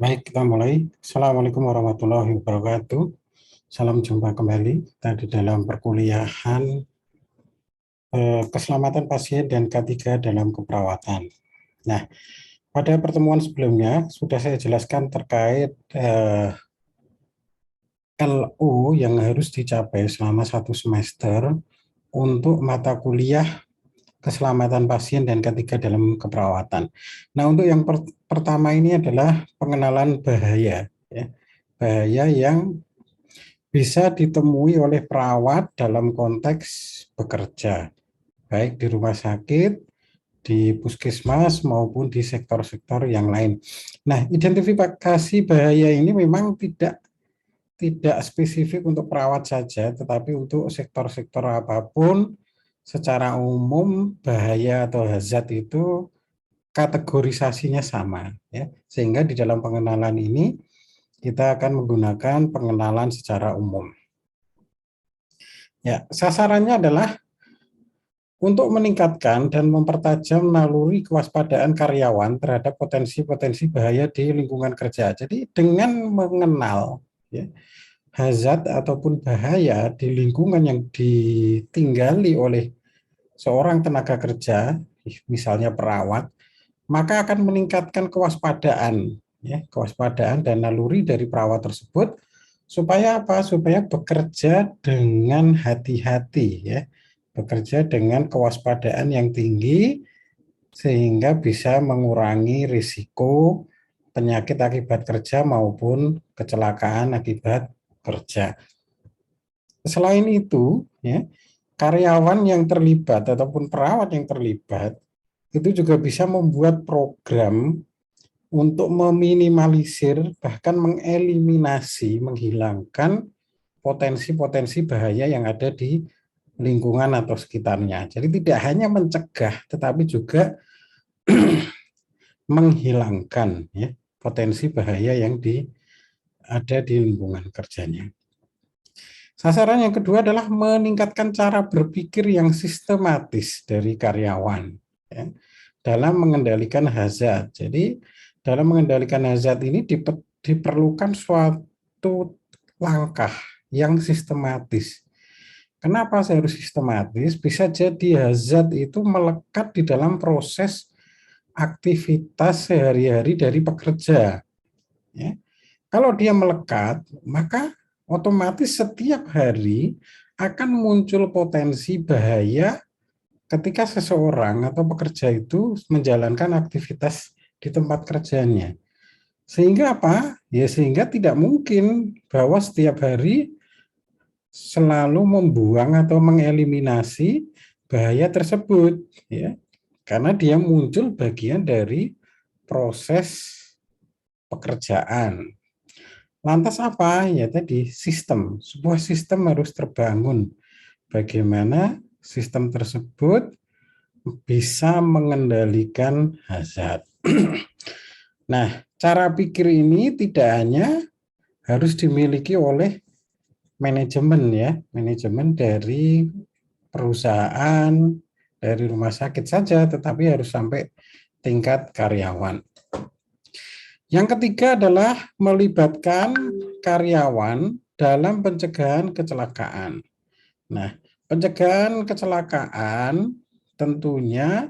Baik, kita mulai. Assalamualaikum warahmatullahi wabarakatuh. Salam jumpa kembali. Kita di dalam perkuliahan keselamatan pasien dan K3 dalam keperawatan. Nah, pada pertemuan sebelumnya sudah saya jelaskan terkait LO yang harus dicapai selama satu semester untuk mata kuliah keselamatan pasien dan K3 dalam keperawatan. Nah, untuk yang pertama ini adalah pengenalan bahaya, ya. Bahaya yang bisa ditemui oleh perawat dalam konteks bekerja, baik di rumah sakit, di puskesmas, maupun di sektor-sektor yang lain. Nah, identifikasi bahaya ini memang tidak spesifik untuk perawat saja, tetapi untuk sektor-sektor apapun, secara umum bahaya atau hazard itu kategorisasinya sama, ya. Sehingga di dalam pengenalan ini kita akan menggunakan pengenalan secara umum. Ya, sasarannya adalah untuk meningkatkan dan mempertajam naluri kewaspadaan karyawan terhadap potensi-potensi bahaya di lingkungan kerja. Jadi dengan mengenal, ya, hazard ataupun bahaya di lingkungan yang ditinggali oleh seorang tenaga kerja, misalnya perawat, maka akan meningkatkan kewaspadaan, ya, kewaspadaan dan naluri dari perawat tersebut supaya apa? Supaya bekerja dengan hati-hati, ya, bekerja dengan kewaspadaan yang tinggi sehingga bisa mengurangi risiko penyakit akibat kerja maupun kecelakaan akibat kerja. Selain itu, ya, karyawan yang terlibat ataupun perawat yang terlibat itu juga bisa membuat program untuk meminimalisir bahkan mengeliminasi, menghilangkan potensi-potensi bahaya yang ada di lingkungan atau sekitarnya. Jadi tidak hanya mencegah, tetapi juga menghilangkan, ya, potensi bahaya yang ada di lingkungan kerjanya. Sasaran yang kedua adalah meningkatkan cara berpikir yang sistematis dari karyawan, ya, dalam mengendalikan hazard. Jadi dalam mengendalikan hazard ini diperlukan suatu langkah yang sistematis. Kenapa saya harus sistematis? Bisa jadi hazard itu melekat di dalam proses aktivitas sehari-hari dari pekerja. Ya. Kalau dia melekat, maka otomatis setiap hari akan muncul potensi bahaya ketika seseorang atau pekerja itu menjalankan aktivitas di tempat kerjanya. Sehingga apa? Ya sehingga tidak mungkin bahwa setiap hari selalu membuang atau mengeliminasi bahaya tersebut, ya. Karena dia muncul bagian dari proses pekerjaan. Lantas apa? Ya tadi sistem. Sebuah sistem harus terbangun. Bagaimana sistem tersebut bisa mengendalikan hazard. Nah, cara pikir ini tidak hanya harus dimiliki oleh manajemen, ya, manajemen dari perusahaan, dari rumah sakit saja, tetapi harus sampai tingkat karyawan. Yang ketiga adalah melibatkan karyawan dalam pencegahan kecelakaan. Nah, pencegahan kecelakaan tentunya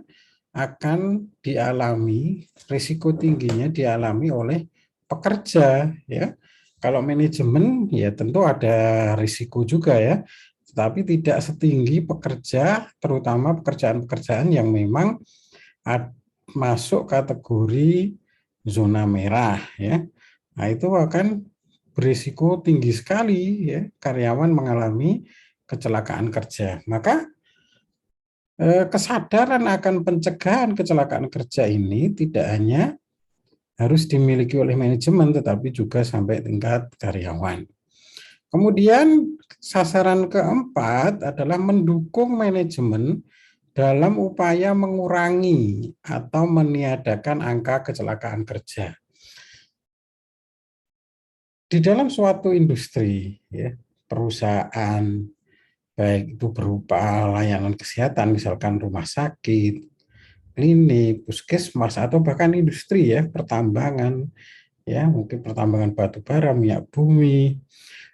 akan dialami, risiko tingginya dialami oleh pekerja, ya. Kalau manajemen ya tentu ada risiko juga, ya, tetapi tidak setinggi pekerja, terutama pekerjaan-pekerjaan yang memang masuk kategori zona merah, ya. Nah, itu akan berisiko tinggi sekali, ya, karyawan mengalami kecelakaan kerja. Maka kesadaran akan pencegahan kecelakaan kerja ini tidak hanya harus dimiliki oleh manajemen, tetapi juga sampai tingkat karyawan. Kemudian sasaran keempat adalah mendukung manajemen dalam upaya mengurangi atau meniadakan angka kecelakaan kerja. Di dalam suatu industri, ya, perusahaan, baik itu berupa layanan kesehatan, misalkan rumah sakit, klinik, puskesmas, atau bahkan industri, ya, pertambangan, ya mungkin pertambangan batu bara, minyak bumi,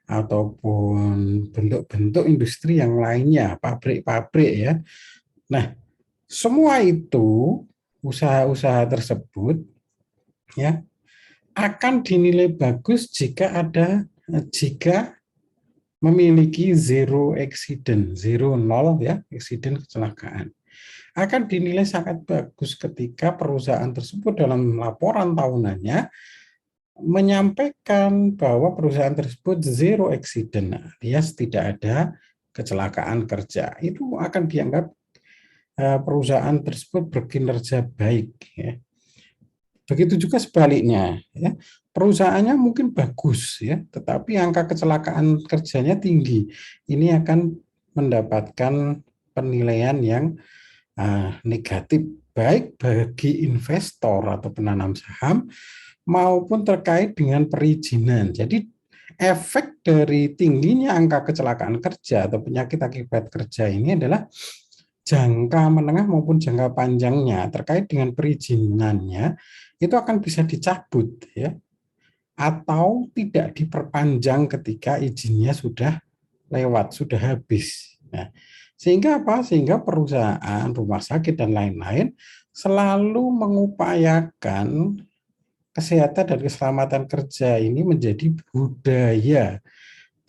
ataupun bentuk-bentuk industri yang lainnya, pabrik-pabrik ya. Nah, semua itu usaha-usaha tersebut ya akan dinilai bagus jika memiliki zero accident, zero nol ya, accident kecelakaan. Akan dinilai sangat bagus ketika perusahaan tersebut dalam laporan tahunannya menyampaikan bahwa perusahaan tersebut zero accident, alias tidak ada kecelakaan kerja. Itu akan dianggap perusahaan tersebut berkinerja baik ya. Begitu juga sebaliknya ya. Perusahaannya mungkin bagus ya, tetapi angka kecelakaan kerjanya tinggi. Ini akan mendapatkan penilaian yang negatif baik bagi investor atau penanam saham maupun terkait dengan perizinan. Jadi efek dari tingginya angka kecelakaan kerja atau penyakit akibat kerja ini adalah jangka menengah maupun jangka panjangnya terkait dengan perizinannya itu akan bisa dicabut ya atau tidak diperpanjang ketika izinnya sudah lewat, sudah habis. Nah, sehingga apa? Sehingga perusahaan, rumah sakit dan lain-lain selalu mengupayakan kesehatan dan keselamatan kerja ini menjadi budaya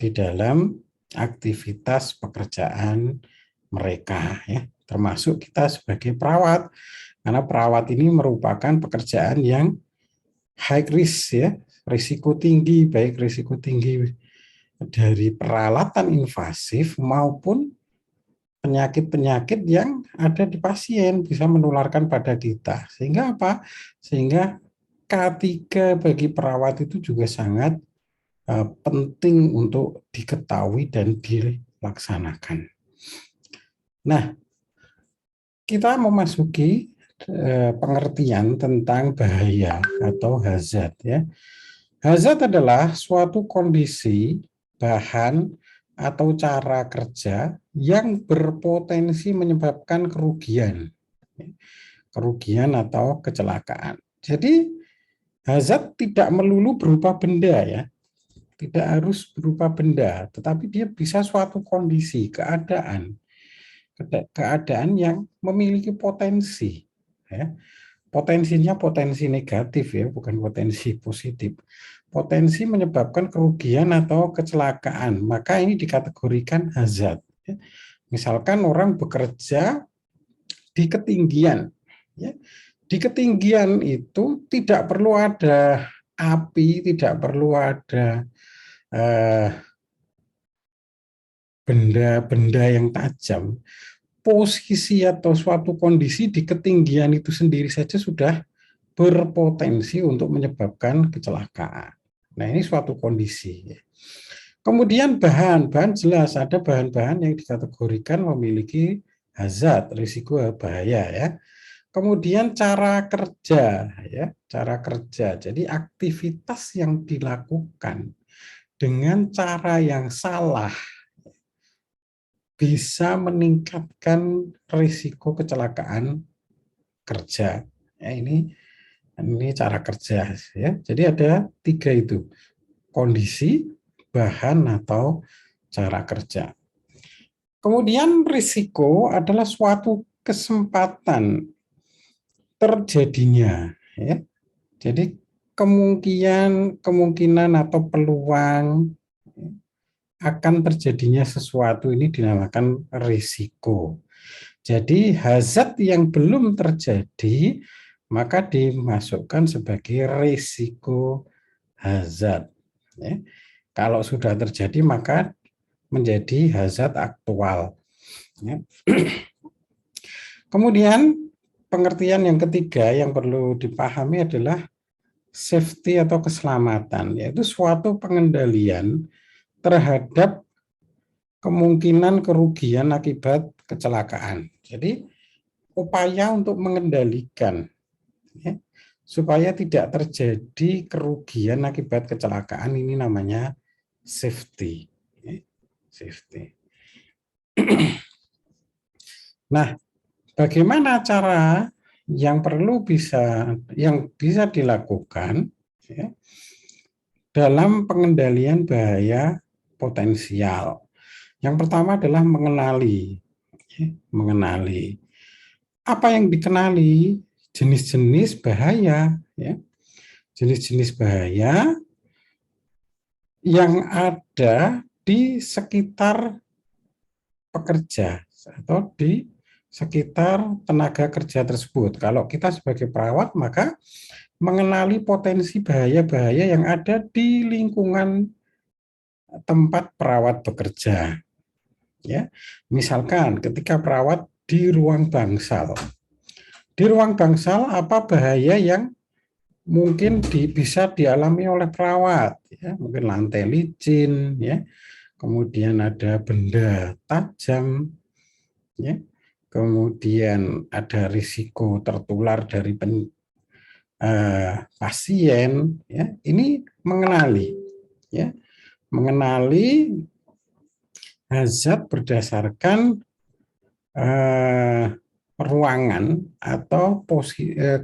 di dalam aktivitas pekerjaan mereka ya, termasuk kita sebagai perawat, karena perawat ini merupakan pekerjaan yang high risk ya, risiko tinggi, baik risiko tinggi dari peralatan invasif maupun penyakit-penyakit yang ada di pasien bisa menularkan pada kita. Sehingga apa? Sehingga K3 bagi perawat itu juga sangat penting untuk diketahui dan dilaksanakan. Nah, kita memasuki pengertian tentang bahaya atau hazard ya. Hazard adalah suatu kondisi, bahan, atau cara kerja yang berpotensi menyebabkan kerugian atau kecelakaan. Jadi hazard tidak melulu berupa benda ya, tidak harus berupa benda, tetapi dia bisa suatu kondisi, keadaan yang memiliki potensi. Ya. Potensinya potensi negatif ya, bukan potensi positif. Potensi menyebabkan kerugian atau kecelakaan, maka ini dikategorikan hazard. Misalkan orang bekerja di ketinggian, ya. Di ketinggian itu tidak perlu ada api, tidak perlu ada benda-benda yang tajam. Posisi atau suatu kondisi di ketinggian itu sendiri saja sudah berpotensi untuk menyebabkan kecelakaan. Nah, ini suatu kondisi. Kemudian bahan jelas ada bahan-bahan yang dikategorikan memiliki hazard, risiko bahaya ya. Kemudian cara kerja ya, cara kerja. Jadi aktivitas yang dilakukan dengan cara yang salah bisa meningkatkan risiko kecelakaan kerja. Ya, ini cara kerja ya. Jadi ada 3 itu. Kondisi, bahan atau cara kerja. Kemudian risiko adalah suatu kesempatan terjadinya ya. Jadi kemungkinan atau peluang akan terjadinya sesuatu ini dinamakan risiko. Jadi hazard yang belum terjadi maka dimasukkan sebagai risiko hazard. Ya. Kalau sudah terjadi maka menjadi hazard aktual. Ya. Kemudian pengertian yang ketiga yang perlu dipahami adalah safety atau keselamatan, yaitu suatu pengendalian terhadap kemungkinan kerugian akibat kecelakaan. Jadi upaya untuk mengendalikan ya, supaya tidak terjadi kerugian akibat kecelakaan ini namanya safety. Safety. Nah, bagaimana cara yang bisa dilakukan ya, dalam pengendalian bahaya potensial. Yang pertama adalah mengenali. Mengenali. Apa yang dikenali? Jenis-jenis bahaya. Jenis-jenis bahaya yang ada di sekitar pekerja atau di sekitar tenaga kerja tersebut. Kalau kita sebagai perawat, maka mengenali potensi bahaya-bahaya yang ada di lingkungan tempat perawat bekerja. Ya, misalkan ketika perawat di ruang bangsal. Di ruang bangsal apa bahaya yang mungkin bisa dialami oleh perawat? Ya, mungkin lantai licin, ya, kemudian ada benda tajam, ya, kemudian ada risiko tertular dari pasien, ya. Ini mengenali, ya, mengenali hazard berdasarkan ruangan atau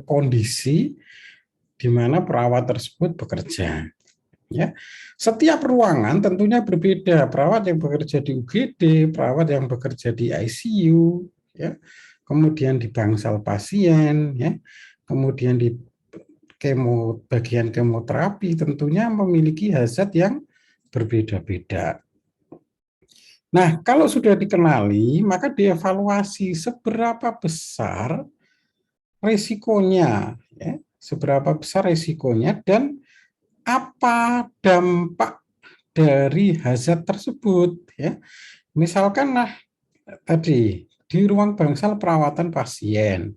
kondisi di mana perawat tersebut bekerja. Ya, setiap ruangan tentunya berbeda. Perawat yang bekerja di UGD, perawat yang bekerja di ICU, ya, kemudian di bangsal pasien, ya, kemudian di bagian kemoterapi tentunya memiliki hazard yang berbeda-beda. Nah, kalau sudah dikenali, maka dievaluasi seberapa besar risikonya, ya, seberapa besar risikonya dan apa dampak dari hazard tersebut. Ya. Misalkan, nah tadi di ruang bangsal perawatan pasien,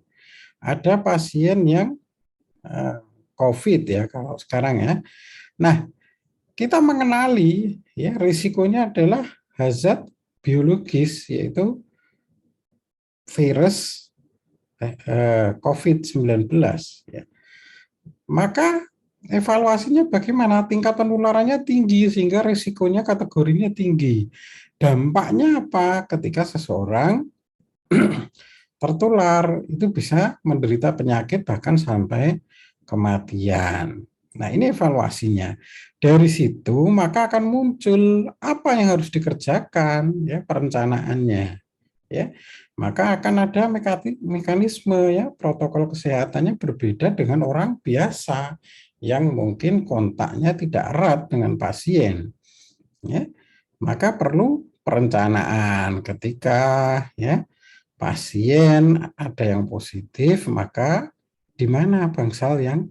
ada pasien yang COVID ya kalau sekarang ya. Nah, kita mengenali ya risikonya adalah hazard biologis yaitu virus COVID-19 ya. Maka evaluasinya bagaimana? Tingkat penularannya tinggi sehingga risikonya kategorinya tinggi. Dampaknya apa? Ketika seseorang tertular itu bisa menderita penyakit bahkan sampai kematian. Nah, ini evaluasinya. Dari situ maka akan muncul apa yang harus dikerjakan ya perencanaannya. Ya, maka akan ada mekanisme ya protokol kesehatannya berbeda dengan orang biasa yang mungkin kontaknya tidak erat dengan pasien. Ya, maka perlu perencanaan ketika ya pasien ada yang positif, maka di mana bangsal yang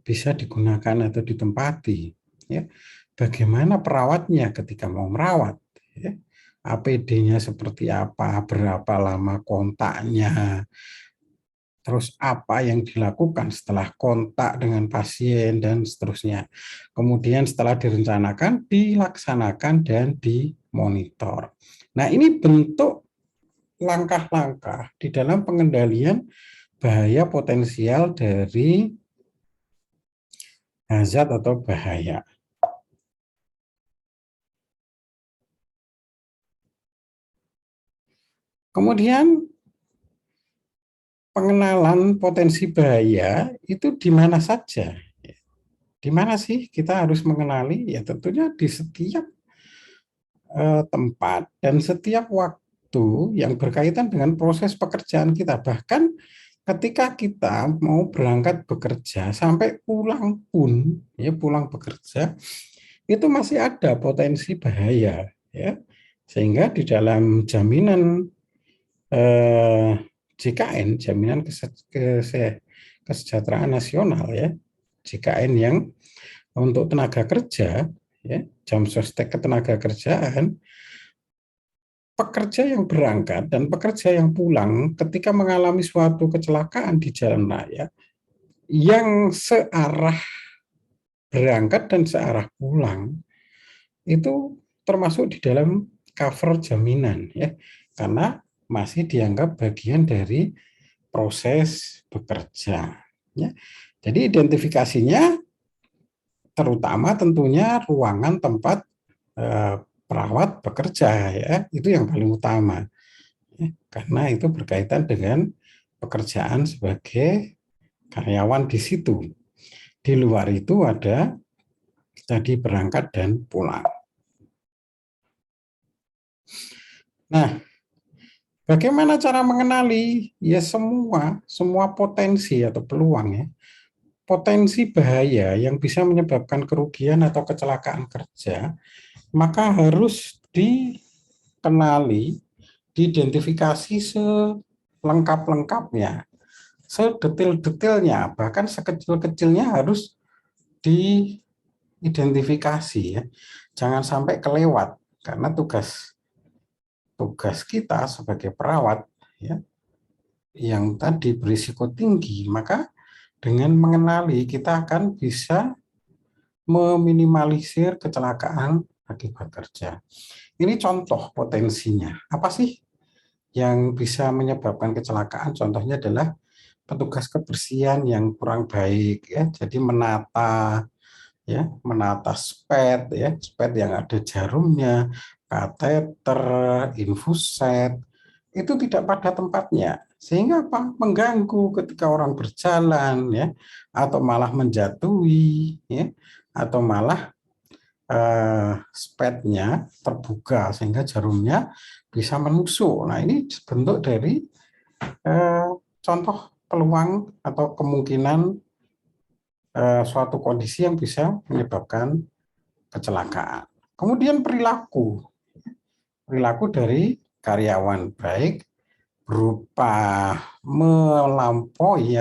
bisa digunakan atau ditempati. Ya. Bagaimana perawatnya ketika mau merawat. Ya. APD-nya seperti apa, berapa lama kontaknya, terus apa yang dilakukan setelah kontak dengan pasien, dan seterusnya. Kemudian setelah direncanakan, dilaksanakan, dan dimonitor. Nah, ini bentuk langkah-langkah di dalam pengendalian bahaya potensial dari hazard atau bahaya. Kemudian pengenalan potensi bahaya itu di mana saja? Di mana sih kita harus mengenali? Ya tentunya di setiap tempat dan setiap waktu yang berkaitan dengan proses pekerjaan kita. Bahkan ketika kita mau berangkat bekerja sampai pulang pun, ya pulang bekerja, itu masih ada potensi bahaya, ya. Sehingga di dalam jaminan JKN, jaminan kesejahteraan nasional ya, JKN yang untuk tenaga kerja, ya, jam sostek ketenaga kerjaan, pekerja yang berangkat dan pekerja yang pulang ketika mengalami suatu kecelakaan di jalan raya yang searah berangkat dan searah pulang itu termasuk di dalam cover jaminan ya, karena masih dianggap bagian dari proses bekerja ya. Jadi identifikasinya terutama tentunya ruangan tempat perawat bekerja ya, itu yang paling utama ya, karena itu berkaitan dengan pekerjaan sebagai karyawan di situ. Di luar itu ada Jadi berangkat dan pulang. Nah, bagaimana cara mengenali? Ya semua potensi atau peluang ya. Potensi bahaya yang bisa menyebabkan kerugian atau kecelakaan kerja, maka harus dikenali, diidentifikasi selengkap-lengkapnya, sedetail-detailnya, bahkan sekecil-kecilnya harus diidentifikasi ya. Jangan sampai kelewat karena tugas kita sebagai perawat ya yang tadi berisiko tinggi, maka dengan mengenali kita akan bisa meminimalisir kecelakaan akibat kerja. Ini contoh potensinya. Apa sih yang bisa menyebabkan kecelakaan? Contohnya adalah petugas kebersihan yang kurang baik ya. Jadi menata spet ya, spet yang ada jarumnya, kateter, infuset itu tidak pada tempatnya. Sehingga apa? Mengganggu ketika orang berjalan ya, atau malah menjatuhi ya, atau malah spetnya terbuka sehingga jarumnya bisa menusuk. Nah, ini bentuk dari contoh peluang atau kemungkinan suatu kondisi yang bisa menyebabkan kecelakaan. Kemudian perilaku dari karyawan baik berupa melampaui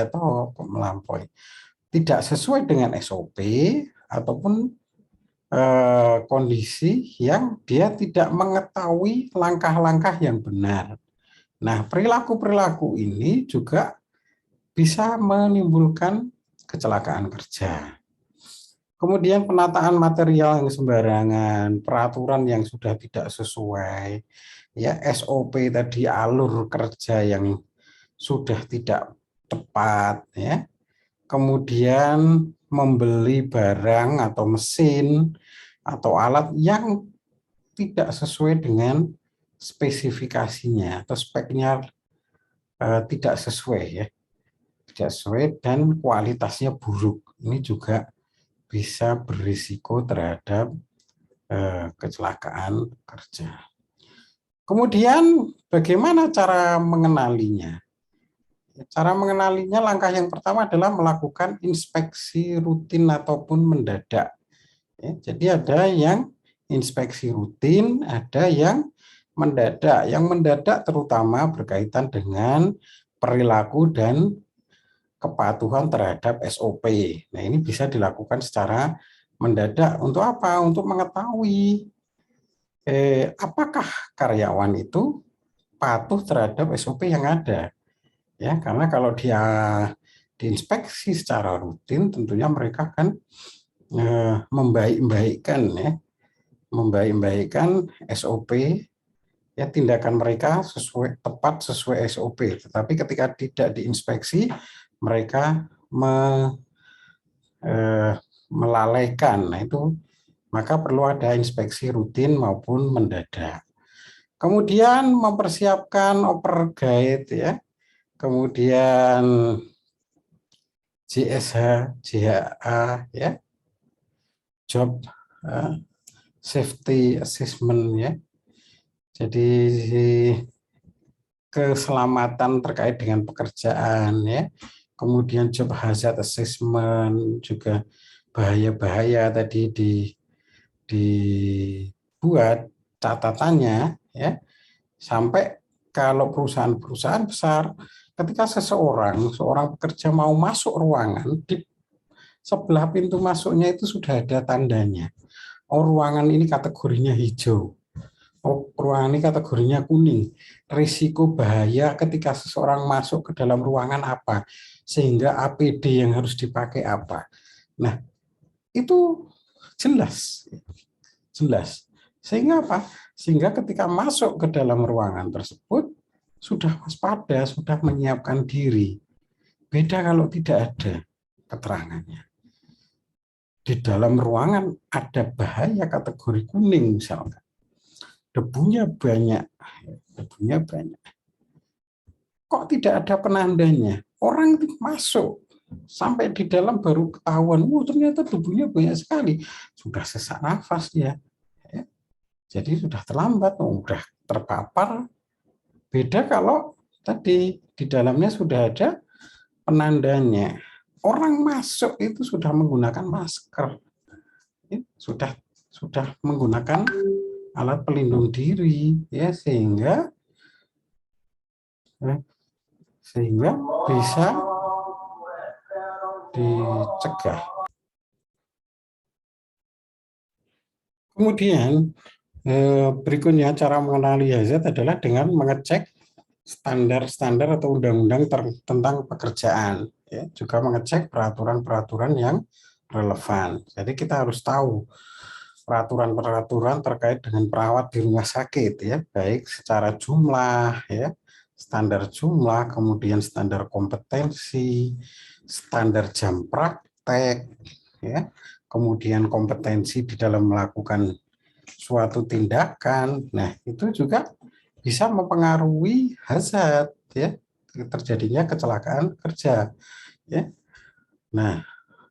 tidak sesuai dengan SOP ataupun kondisi yang dia tidak mengetahui langkah-langkah yang benar. Nah, perilaku-perilaku ini juga bisa menimbulkan kecelakaan kerja. Kemudian penataan material yang sembarangan, peraturan yang sudah tidak sesuai, ya SOP tadi alur kerja yang sudah tidak tepat, ya. Kemudian membeli barang atau mesin atau alat yang tidak sesuai dengan spesifikasinya atau speknya tidak sesuai ya, tidak sesuai dan kualitasnya buruk. Ini juga bisa berisiko terhadap kecelakaan kerja. Kemudian bagaimana cara mengenalinya? Cara mengenalinya langkah yang pertama adalah melakukan inspeksi rutin ataupun mendadak. Ya, jadi ada yang inspeksi rutin, ada yang mendadak. Yang mendadak terutama berkaitan dengan perilaku dan kepatuhan terhadap SOP. Nah, ini bisa dilakukan secara mendadak. Untuk apa? Untuk mengetahui apakah karyawan itu patuh terhadap SOP yang ada. Ya, karena kalau dia diinspeksi secara rutin, tentunya mereka akan membaik-baikkan SOP ya, tindakan mereka tepat sesuai SOP. Tetapi ketika tidak diinspeksi, mereka melalaikan. Nah, itu maka perlu ada inspeksi rutin maupun mendadak. Kemudian mempersiapkan over guide ya. Kemudian JSH, JHA ya. Job safety assessment ya. Jadi keselamatan terkait dengan pekerjaan ya. Kemudian job hazard assessment, juga bahaya-bahaya tadi dibuat catatannya ya, sampai kalau perusahaan-perusahaan besar ketika seorang pekerja mau masuk ruangan, di sebelah pintu masuknya itu sudah ada tandanya. Oh, ruangan ini kategorinya hijau. Oh, ruangan ini kategorinya kuning. Risiko bahaya ketika seseorang masuk ke dalam ruangan apa, sehingga APD yang harus dipakai apa. Nah, itu jelas. Sehingga apa? Sehingga ketika masuk ke dalam ruangan tersebut sudah waspada, sudah menyiapkan diri. Beda kalau tidak ada keterangannya. Di dalam ruangan ada bahaya kategori kuning misalnya. Debunya banyak. Kok tidak ada penandanya? Orang masuk. Sampai di dalam baru ketahuan, ternyata tubuhnya banyak sekali. Sudah sesak nafas dia. Ya. Jadi sudah terlambat, sudah terpapar. Beda kalau tadi di dalamnya sudah ada penandanya. Orang masuk itu sudah menggunakan masker, ya, sudah menggunakan alat pelindung diri, ya eh, sehingga bisa dicegah. Kemudian berikutnya cara mengenali hazard adalah dengan mengecek standar-standar atau undang-undang tentang pekerjaan, ya, juga mengecek peraturan-peraturan yang relevan. Jadi kita harus tahu peraturan-peraturan terkait dengan perawat di rumah sakit, ya, baik secara jumlah, ya, standar jumlah, kemudian standar kompetensi, standar jam praktek, ya, kemudian kompetensi di dalam melakukan suatu tindakan. Nah, itu juga bisa mempengaruhi hazard, ya, terjadinya kecelakaan kerja, ya. Nah,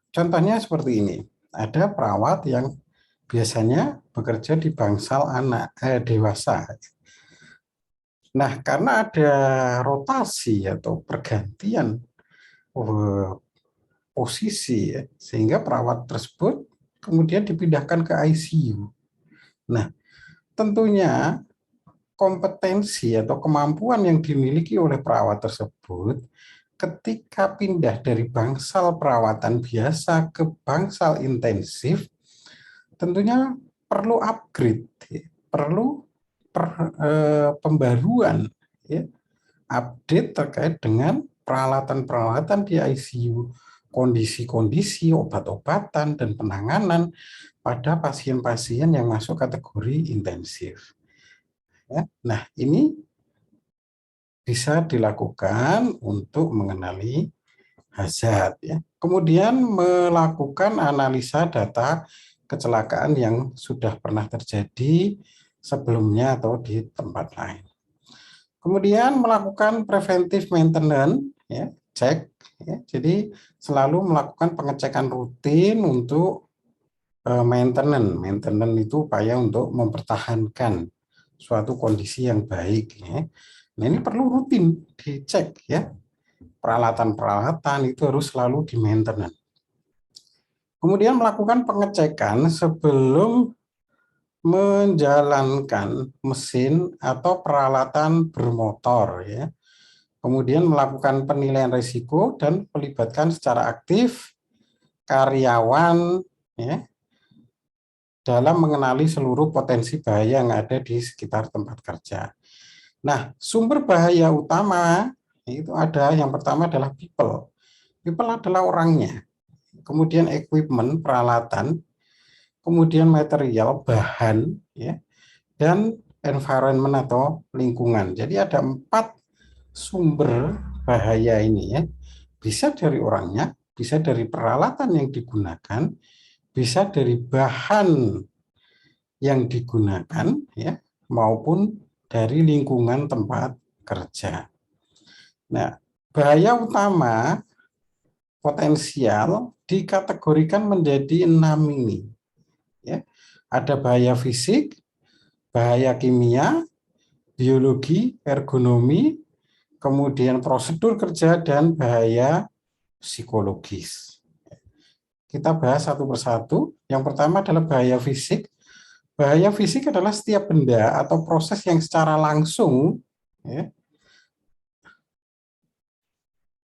contohnya seperti ini. Ada perawat yang biasanya bekerja di bangsal dewasa. Nah, karena ada rotasi atau pergantian eh, posisi, ya, sehingga perawat tersebut kemudian dipindahkan ke ICU. Nah, tentunya kompetensi atau kemampuan yang dimiliki oleh perawat tersebut ketika pindah dari bangsal perawatan biasa ke bangsal intensif tentunya perlu upgrade, ya, perlu pembaruan, ya, update terkait dengan peralatan-peralatan di ICU, kondisi-kondisi, obat-obatan, dan penanganan pada pasien-pasien yang masuk kategori intensif. Ya. Nah, ini bisa dilakukan untuk mengenali hazard, ya. Kemudian melakukan analisa data kecelakaan yang sudah pernah terjadi sebelumnya atau di tempat lain. Kemudian melakukan preventive maintenance, ya, cek, ya. Jadi selalu melakukan pengecekan rutin untuk maintenance. Maintenance itu upaya untuk mempertahankan suatu kondisi yang baik, ya. Nah, ini perlu rutin dicek, ya. Peralatan-peralatan itu harus selalu di maintenance. Kemudian melakukan pengecekan sebelum menjalankan mesin atau peralatan bermotor, ya. Kemudian melakukan penilaian risiko dan melibatkan secara aktif karyawan, ya, dalam mengenali seluruh potensi bahaya yang ada di sekitar tempat kerja. Nah, sumber bahaya utama itu ada, yang pertama adalah people. People adalah orangnya. Kemudian equipment, peralatan, kemudian material, bahan, ya, dan environment atau lingkungan. Jadi ada 4 sumber bahaya ini, ya. Bisa dari orangnya, bisa dari peralatan yang digunakan, bisa dari bahan yang digunakan, ya, maupun dari lingkungan tempat kerja. Nah, bahaya utama potensial dikategorikan menjadi 6 ini, ya. Ada bahaya fisik, bahaya kimia, biologi, ergonomi, kemudian prosedur kerja, dan bahaya psikologis. Kita bahas satu persatu. Yang pertama adalah bahaya fisik. Bahaya fisik adalah setiap benda atau proses yang secara langsung, ya,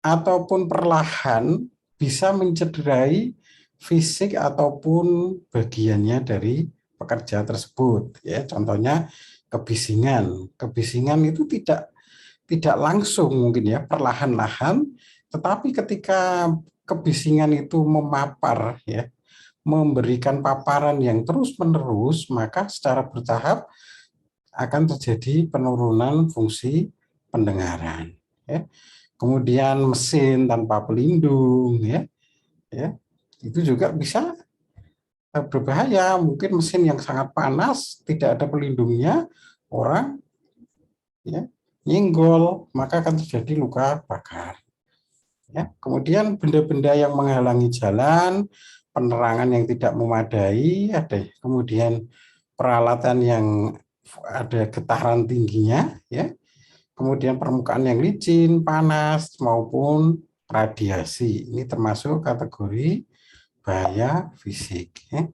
ataupun perlahan bisa mencederai fisik ataupun bagiannya dari pekerja tersebut, ya. Contohnya kebisingan. Kebisingan itu tidak langsung mungkin, ya, perlahan-lahan, tetapi ketika kebisingan itu memapar, ya, memberikan paparan yang terus-menerus, maka secara bertahap akan terjadi penurunan fungsi pendengaran, ya. Kemudian mesin tanpa pelindung, ya, ya, itu juga bisa berbahaya. Mungkin mesin yang sangat panas, tidak ada pelindungnya, orang, ya, nyenggol, maka akan terjadi luka bakar. Ya. Kemudian benda-benda yang menghalangi jalan, penerangan yang tidak memadai, ada kemudian peralatan yang ada getaran tingginya, ya. Kemudian permukaan yang licin, panas maupun radiasi. Ini termasuk kategori bahaya fisik. Ya.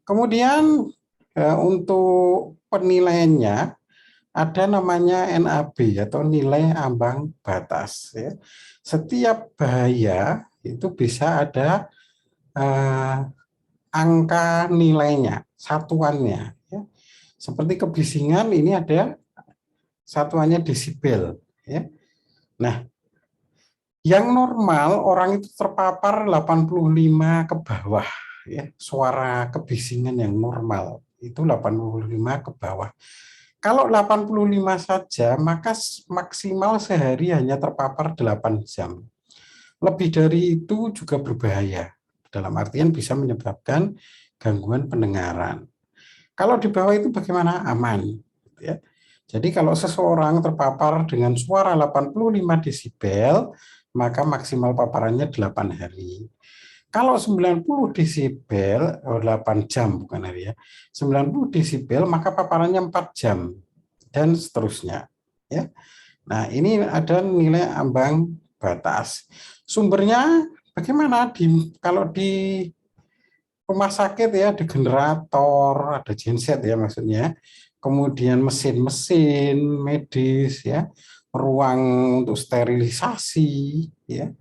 Kemudian untuk penilaiannya ada namanya NAB atau nilai ambang batas. Ya. Setiap bahaya itu bisa ada eh, angka nilainya, satuannya. Ya. Seperti kebisingan ini ada satuannya desibel. Ya. Nah, yang normal orang itu terpapar 85 ke bawah. Ya. Suara kebisingan yang normal itu 85 ke bawah. Kalau 85 saja, maka maksimal sehari hanya terpapar 8 jam. Lebih dari itu juga berbahaya. Dalam artian bisa menyebabkan gangguan pendengaran. Kalau di bawah itu bagaimana? Aman. Ya. Jadi kalau seseorang terpapar dengan suara 85 desibel, maka maksimal paparannya 8 hari. Kalau 90 desibel, 8 jam bukan hari ya, 90 desibel maka paparannya 4 jam dan seterusnya. Ya. Nah, ini ada nilai ambang batas. Sumbernya bagaimana? Kalau di rumah sakit ya ada generator, ada genset ya maksudnya. Kemudian mesin-mesin medis ya, ruang untuk sterilisasi ya.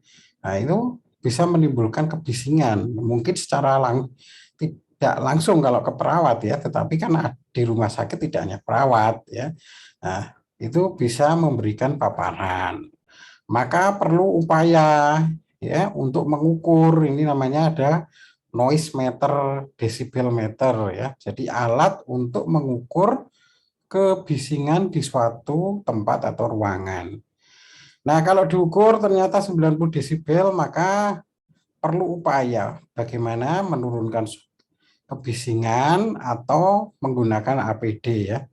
Nah, itu bisa menimbulkan kebisingan. Mungkin secara tidak langsung kalau ke perawat ya, tetapi kan di rumah sakit tidak hanya perawat ya. Nah, itu bisa memberikan paparan. Maka perlu upaya ya untuk mengukur, ini namanya ada noise meter, decibel meter ya. Jadi alat untuk mengukur kebisingan di suatu tempat atau ruangan. Nah, kalau diukur ternyata 90 desibel, maka perlu upaya bagaimana menurunkan kebisingan atau menggunakan APD ya.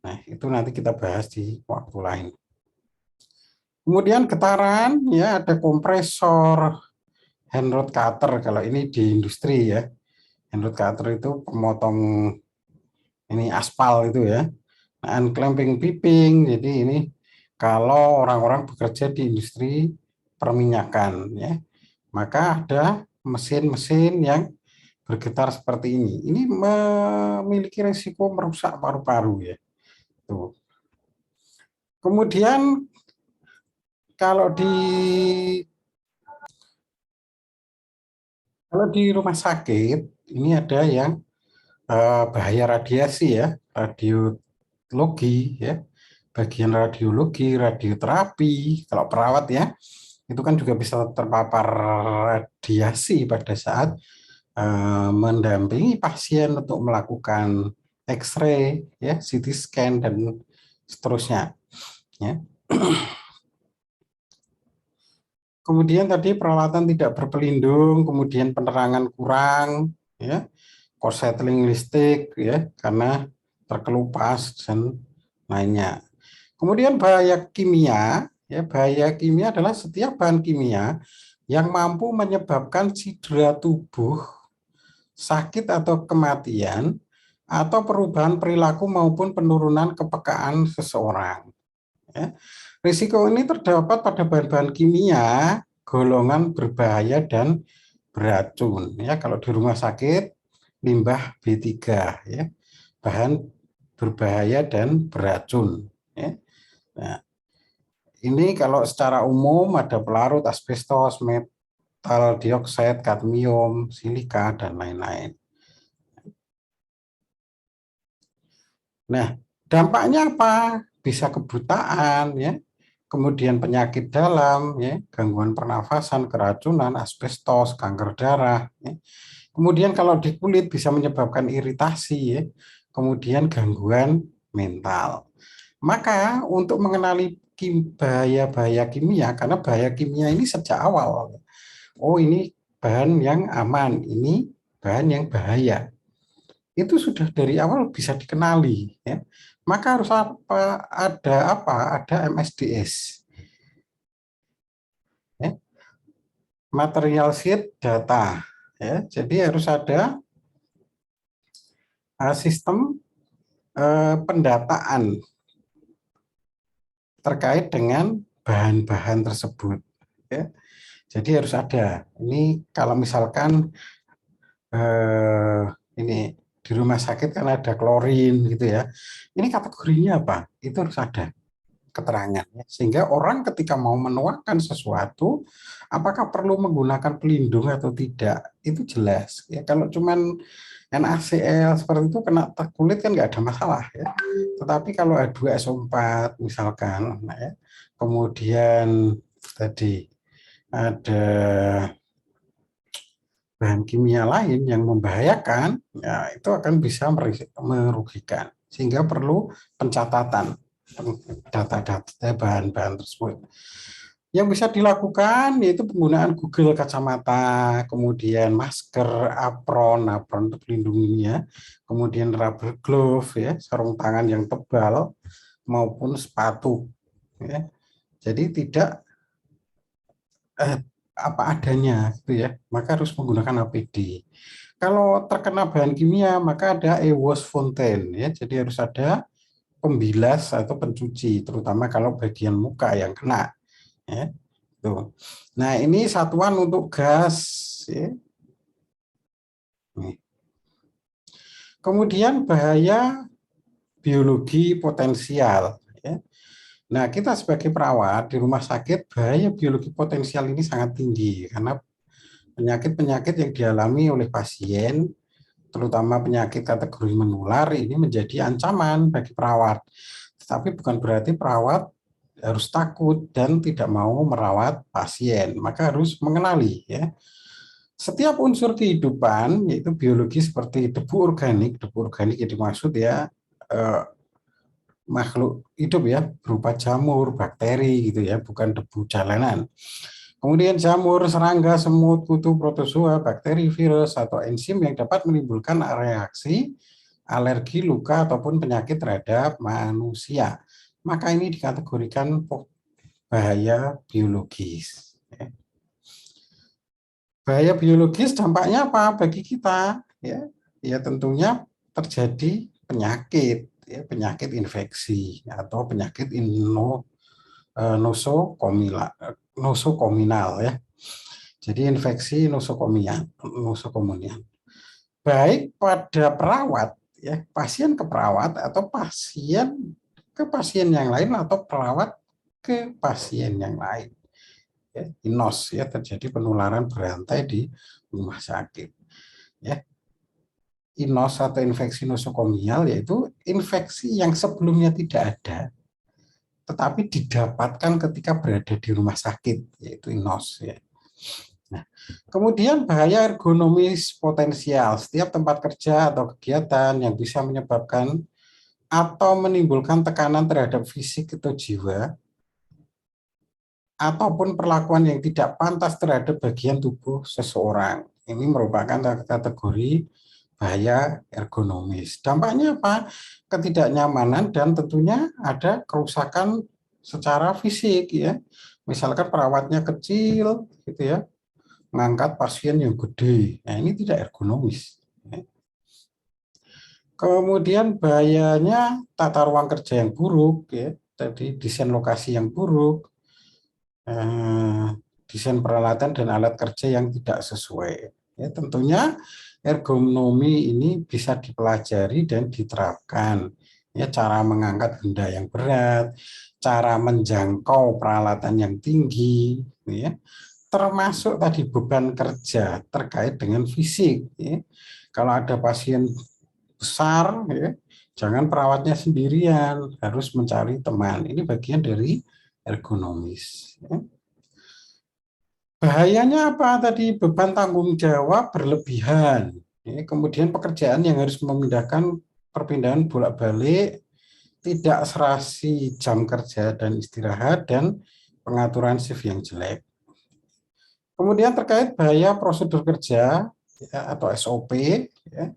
Nah, itu nanti kita bahas di waktu lain. Kemudian getaran ya, ada kompresor, hand rod cutter kalau ini di industri ya. Hand rod cutter itu pemotong ini aspal itu ya. Nah, unclamping piping, jadi ini kalau orang-orang bekerja di industri perminyakan ya, maka ada mesin-mesin yang bergetar seperti ini. Ini memiliki risiko merusak paru-paru ya. Tuh. Kemudian kalau di rumah sakit ini ada yang bahaya radiasi ya, radiologi ya, bagian radiologi, radioterapi. Kalau perawat ya, itu kan juga bisa terpapar radiasi pada saat mendampingi pasien untuk melakukan X-ray, ya, CT scan dan seterusnya. Ya. Kemudian tadi peralatan tidak berpelindung, kemudian penerangan kurang, ya, korsleting listrik, ya, karena terkelupas dan lainnya. Kemudian bahaya kimia, ya, bahaya kimia adalah setiap bahan kimia yang mampu menyebabkan cedera tubuh, sakit atau kematian, atau perubahan perilaku maupun penurunan kepekaan seseorang. Ya. Risiko ini terdapat pada bahan-bahan kimia, golongan berbahaya dan beracun. Ya, kalau di rumah sakit, limbah B3, ya, bahan berbahaya dan beracun. Ya. Nah, ini kalau secara umum ada pelarut asbestos, metal dioksida, kadmium, silika, dan lain-lain. Nah, dampaknya apa? Bisa kebutaan, ya, kemudian penyakit dalam, ya, gangguan pernafasan, keracunan, asbestos, kanker darah. Ya. Kemudian kalau di kulit bisa menyebabkan iritasi, ya, kemudian gangguan mental. Maka untuk mengenali bahaya-bahaya kimia, karena bahaya kimia ini sejak awal, oh ini bahan yang aman, ini bahan yang bahaya, itu sudah dari awal bisa dikenali, ya. Maka harus ada MSDS, ya. material sheet data. Ya, jadi harus ada sistem pendataan terkait dengan bahan-bahan tersebut. Ya. Jadi harus ada. Ini kalau misalkan ini di rumah sakit kan ada klorin gitu ya. Ini kategorinya apa? Itu harus ada keterangan. Sehingga orang ketika mau menuangkan sesuatu, apakah perlu menggunakan pelindung atau tidak, itu jelas. Ya, kalau cuman NaCl seperti itu kena kulit kan nggak ada masalah ya. Tetapi kalau H2SO4 misalkan, nah ya, kemudian tadi ada bahan kimia lain yang membahayakan, ya itu akan bisa merugikan. Sehingga perlu pencatatan data-data bahan-bahan tersebut. Yang bisa dilakukan yaitu penggunaan Google kacamata, kemudian masker, apron untuk melindunginya, kemudian rubber glove ya, sarung tangan yang tebal maupun sepatu. Ya. Jadi tidak apa adanya gitu ya, maka harus menggunakan APD. Kalau terkena bahan kimia maka ada e-wash fountain ya, jadi harus ada pembilas atau pencuci, terutama kalau bagian muka yang kena. Ya. Tuh. Nah ini satuan untuk gas. Ya. Kemudian bahaya biologi potensial. Ya. Nah kita sebagai perawat di rumah sakit bahaya biologi potensial ini sangat tinggi karena penyakit-penyakit yang dialami oleh pasien, terutama penyakit kategori menular, ini menjadi ancaman bagi perawat. Tetapi bukan berarti perawat harus takut dan tidak mau merawat pasien, maka harus mengenali ya. Setiap unsur kehidupan, yaitu biologi seperti debu organik yang dimaksud ya eh, makhluk hidup ya, berupa jamur, bakteri gitu ya, bukan debu jalanan. Kemudian jamur, serangga, semut, kutu, protozoa, bakteri, virus, atau enzim yang dapat menimbulkan reaksi, alergi, luka, ataupun penyakit terhadap manusia. Maka ini dikategorikan bahaya biologis. Bahaya biologis dampaknya apa bagi kita? Ya, ya tentunya terjadi penyakit, ya, penyakit infeksi atau penyakit nosokominal ya. Jadi infeksi nosokomial. Baik pada perawat ya, pasien ke perawat atau pasien ke pasien yang lain atau perawat ke pasien yang lain. Ya, inos ya, terjadi penularan berantai di rumah sakit. Ya. Inos atau infeksi nosokomial yaitu infeksi yang sebelumnya tidak ada tetapi didapatkan ketika berada di rumah sakit, yaitu inos ya. Nah, kemudian bahaya ergonomis potensial. Setiap tempat kerja atau kegiatan yang bisa menyebabkan atau menimbulkan tekanan terhadap fisik atau jiwa, ataupun perlakuan yang tidak pantas terhadap bagian tubuh seseorang. Ini merupakan kategori bahaya ergonomis. Dampaknya apa? Ketidaknyamanan dan tentunya ada kerusakan secara fisik ya. Misalkan perawatnya kecil gitu ya, mengangkat pasien yang gede. Nah, ini tidak ergonomis. Kemudian bahayanya tata ruang kerja yang buruk ya, tadi desain lokasi yang buruk, desain peralatan dan alat kerja yang tidak sesuai. Ya, tentunya ergonomi ini bisa dipelajari dan diterapkan. Ya, cara mengangkat benda yang berat, cara menjangkau peralatan yang tinggi, ya, termasuk tadi beban kerja terkait dengan fisik. Ya. Kalau ada pasien besar, ya, jangan perawatnya sendirian, harus mencari teman. Ini bagian dari ergonomis. Ya. Bahayanya apa tadi? Beban tanggung jawab berlebihan. Ya, kemudian pekerjaan yang harus memindahkan perpindahan bolak-balik, tidak serasi jam kerja dan istirahat, dan pengaturan shift yang jelek. Kemudian terkait bahaya prosedur kerja ya, atau SOP, ya.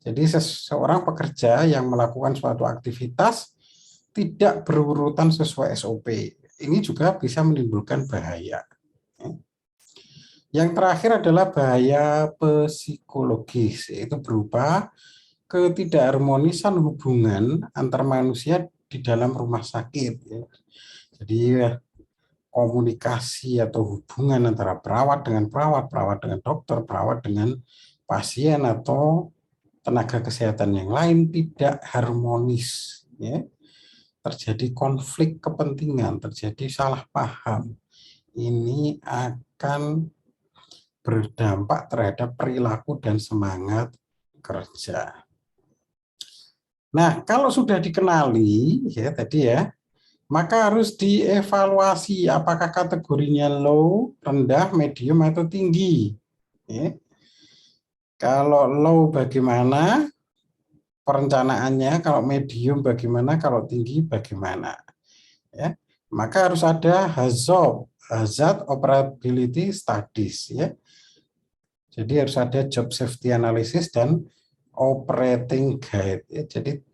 Jadi seseorang pekerja yang melakukan suatu aktivitas tidak berurutan sesuai SOP. Ini juga bisa menimbulkan bahaya. Yang terakhir adalah bahaya psikologis, yaitu berupa ketidakharmonisan hubungan antar manusia di dalam rumah sakit. Ya. Jadi komunikasi atau hubungan antara perawat dengan dokter, perawat dengan pasien atau tenaga kesehatan yang lain tidak harmonis. Ya. Terjadi konflik kepentingan, terjadi salah paham. Ini akan berdampak terhadap perilaku dan semangat kerja. Nah, kalau sudah dikenali ya tadi ya, maka harus dievaluasi apakah kategorinya low, rendah, medium atau tinggi. Ya. Kalau low bagaimana perencanaannya, kalau medium bagaimana, kalau tinggi bagaimana. Ya. Maka harus ada hazard operability studies ya. Jadi harus ada job safety analysis dan operating guide. Ya. Jadi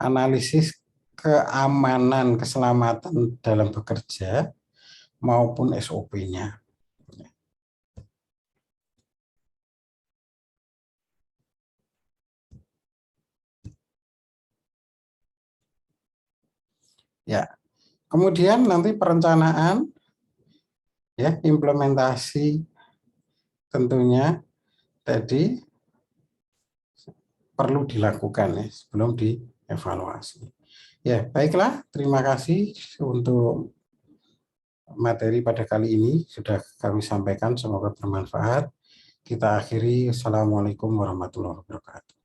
analisis keamanan, keselamatan dalam bekerja maupun SOP-nya. Ya, kemudian nanti perencanaan, ya, implementasi tentunya tadi perlu dilakukan ya sebelum dievaluasi. Ya, baiklah, terima kasih untuk materi pada kali ini sudah kami sampaikan, semoga bermanfaat. Kita akhiri. Assalamualaikum warahmatullahi wabarakatuh.